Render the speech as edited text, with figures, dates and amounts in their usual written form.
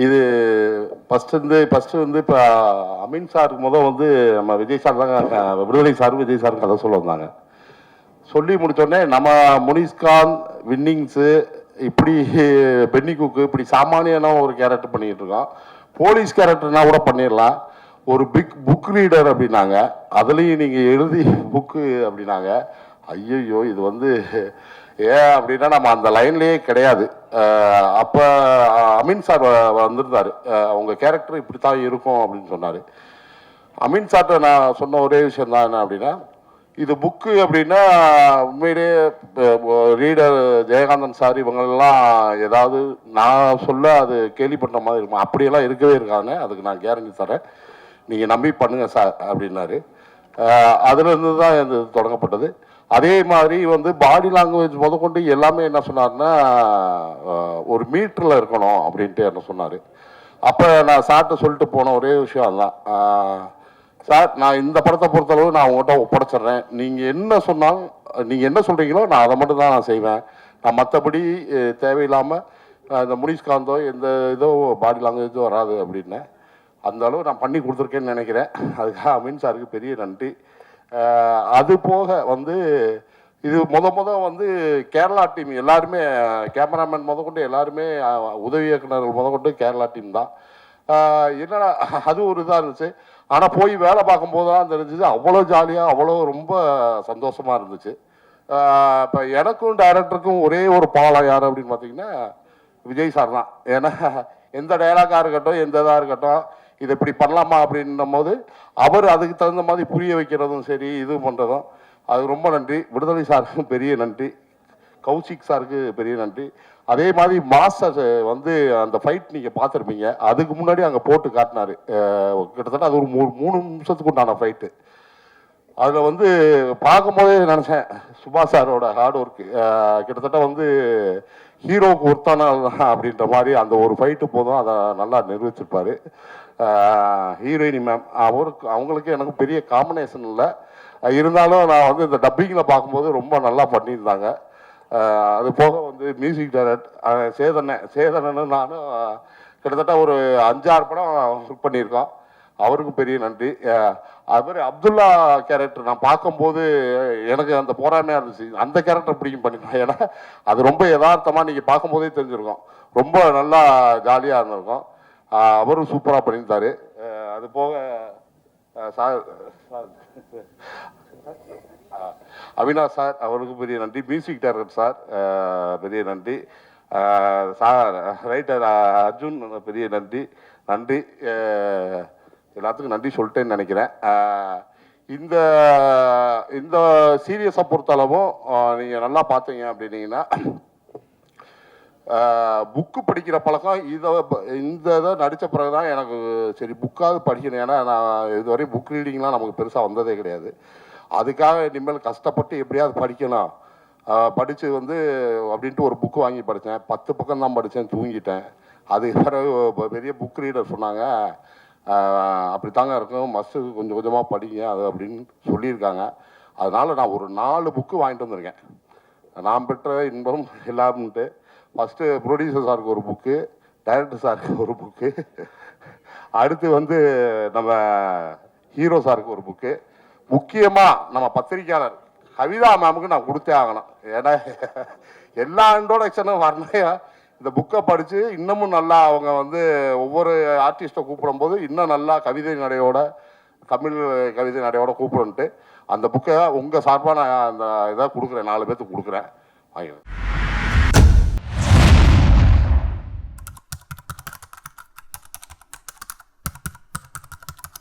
இது ஃபஸ்ட்டு வந்து இப்போ அமீன் சாருக்கு வந்து நம்ம விஜய் சார் தாங்க, விடுதலை சார் விஜய் சாருக்கு கதை சொல்ல வந்தாங்க. சொல்லி முடித்தோடனே நம்ம முனிஸ்கான் வின்னிங்ஸு இப்படி பென்னி குக்கு இப்படி சாமானியான ஒரு கேரக்டர் பண்ணிக்கிட்டு இருக்கோம். போலீஸ் கேரக்டர்னா கூட பண்ணிடலாம். ஒரு புக் ரீடர் அப்படின்னாங்க, அதுலேயும் நீங்கள் எழுதி புக்கு அப்படின்னாங்க. ஐயோ இது ஏன் அப்படின்னா நம்ம அந்த லைன்லேயே கிடையாது. அப்போ அமீன் சார் வந்திருந்தார், அவங்க கேரக்டர் இப்படி தான் இருக்கும் அப்படின்னு சொன்னார். அமீன் சார்கிட்ட நான் சொன்ன ஒரே விஷயம் தான் என்ன அப்படின்னா, இது புக்கு அப்படின்னா உண்மையிலேயே ரீடர் ஜெயகாந்தன் சார் இவங்களெல்லாம் ஏதாவது நான் சொல்ல அது கேள்விப்பட்ட மாதிரி இருக்கும். அப்படியெல்லாம் இருக்கவே இருக்காங்க, அதுக்கு நான் கேரண்டி தரேன், நீங்கள் நம்பி பண்ணுங்க சார் அப்படின்னாரு. அதுலேருந்து தான் இது தொடங்கப்பட்டது. அதே மாதிரி பாடி லாங்குவேஜ் முதற்கொண்டு எல்லாமே என்ன சொன்னார்னா, ஒரு மீட்டரில் இருக்கணும் அப்படின்ட்டு என்ன சொன்னார். அப்போ நான் சார்கிட்ட சொல்லிட்டு போன ஒரே விஷயம் அதுதான், சார் நான் இந்த படத்தை பொறுத்தளவு நான் உங்கள்கிட்ட ஒப்படைச்சிட்றேன், நீங்கள் என்ன சொன்னாலும் நீங்கள் என்ன சொல்கிறீங்களோ நான் அதை மட்டும் தான் நான் செய்வேன், நான் மற்றபடி தேவையில்லாமல் இந்த முனிஸ்காந்தோ எந்த இதோ பாடி லாங்குவேஜோ வராது அப்படின்னேன். அந்த அளவு நான் பண்ணி கொடுத்துருக்கேன்னு நினைக்கிறேன். அதுக்காக அமீன் சாருக்கு பெரிய நன்றி. அது போக இது கேரளா டீம் எல்லாருமே, கேமராமேன் முதற்கொண்டு எல்லாருமே, உதவி இயக்குநர்கள் முதற்கொண்டு கேரளா டீம் தான். என்னடா அது ஒரு இதாக இருந்துச்சு. ஆனால் போய் வேலை பார்க்கும்போது தான் தெரிஞ்சிச்சு அவ்வளோ ஜாலியாக, அவ்வளோ ரொம்ப சந்தோஷமாக இருந்துச்சு. இப்போ எனக்கும் டைரக்டருக்கும் ஒரே ஒரு பாலம் யார் அப்படின்னு பார்த்தீங்கன்னா விஜய் சார் தான். ஏன்னா எந்த டைலாக்காக இருக்கட்டும், எந்த இதாக இருக்கட்டும், இதை இப்படி பண்ணலாமா அப்படின்னும் போது அவர் அதுக்கு தகுந்த மாதிரி புரிய வைக்கிறதும் சரி, இது பண்ணுறதும், அது ரொம்ப நன்றி. விடுதலை சாருக்கு பெரிய நன்றி, கௌசிக் சாருக்கு பெரிய நன்றி. அதே மாதிரி மாஸ்டர் அந்த ஃபைட் நீங்கள் பார்த்துருப்பீங்க, அதுக்கு முன்னாடி அங்கே போட்டு காட்டினார். கிட்டத்தட்ட அது ஒரு 3 நிமிஷத்துக்கு உண்டான ஃபைட்டு. அதில் பார்க்கும்போதே நினச்சேன் சுபாஷ் சாரோட ஹார்ட் ஒர்க்கு கிட்டத்தட்ட ஹீரோவுக்கு ஒருத்தான அப்படின்ற மாதிரி அந்த ஒரு ஃபைட்டு போதும் அதை நல்லா நிரூபிச்சிருப்பார். ஹீரோயினி மேம் அவங்களுக்கு எனக்கு பெரிய காம்பினேஷன் இல்லை, இருந்தாலும் நான் இந்த டப்பிங்கில் பார்க்கும்போது ரொம்ப நல்லா பண்ணியிருந்தாங்க. அது போக மியூசிக் டைரக்டர் சேதனன்னு நானும் கிட்டத்தட்ட ஒரு 5-6 படம் ஒர்க் பண்ணியிருக்கோம், அவருக்கும் பெரிய நன்றி. அது மாதிரி அப்துல்லா கேரக்டர் நான் பார்க்கும்போது எனக்கு அந்த போராமையாக இருந்துச்சு, அந்த கேரக்டர் பிடிக்கும் பண்ணிக்கலாம். ஏன்னா அது ரொம்ப யதார்த்தமாக நீங்கள் பார்க்கும்போதே தெரிஞ்சிருக்கும், ரொம்ப நல்லா ஜாலியாக இருந்திருக்கும். அவரும் சூப்பராக பண்ணியிருந்தார். அது போக சார் அவினாஷ் சார், அவருக்கு பெரிய நன்றி. மியூசிக் டைரக்டர் சார் பெரிய நன்றி. சார் ரைட்டர் அர்ஜுன் பெரிய நன்றி. எல்லாத்துக்கும் நன்றி சொல்லிட்டேன்னு நினைக்கிறேன். இந்த இந்த சீரியஸை பொறுத்தளவும் நீங்கள் நல்லா பார்த்தீங்க அப்படின்னீங்கன்னா, புக்கு படிக்கிற பழக்கம் இந்த இதை நடித்த பிறகு தான் எனக்கு சரி புக்காவது படிக்கணும். ஏன்னா நான் இதுவரை புக் ரீடிங்லாம் நமக்கு பெருசாக வந்ததே கிடையாது. அதுக்காக இனிமேல் கஷ்டப்பட்டு எப்படியாவது படிக்கணும் படித்து அப்படின்ட்டு ஒரு புக்கு வாங்கி படித்தேன். 10 பக்கம் தான் படித்தேன், தூங்கிட்டேன். அது பிறகு பெரிய புக் ரீடர் சொன்னாங்க, அப்படித்தாங்க இருக்கும், மஸ்ட்டு கொஞ்சம் கொஞ்சமாக படிங்க அது அப்படின்னு சொல்லியிருக்காங்க. அதனால் நான் ஒரு 4 புக்கு வாங்கிட்டு வந்திருக்கேன். நான் பெற்ற இன்பம் எல்லாம்ன்ட்டு ஃபஸ்ட்டு ப்ரொடியூசர் சாருக்கு ஒரு புக்கு, டைரக்டர் சாருக்கு ஒரு புக்கு, அடுத்து நம்ம ஹீரோ சாருக்கு ஒரு புக்கு, முக்கியமாக நம்ம பத்திரிக்கையாளர் கவிதா மேமுக்கு நான் கொடுத்தே ஆகணும். ஏன்னா எல்லா இன்ட்ரோடக்ஷனும் வரணும். இந்த புக்கை படித்து இன்னமும் நல்லா அவங்க ஒவ்வொரு ஆர்டிஸ்ட்டை கூப்பிடும்போது இன்னும் நல்லா கவிதை நடையோட, தமிழ் கவிதை நடையோட கூப்பிடுன்ட்டு அந்த புக்கை உங்கள் சார்பாக நான் அந்த இதை கொடுக்குறேன், 4 பேர்த்துக்கு கொடுக்குறேன், வாங்கிக்கிறேன்.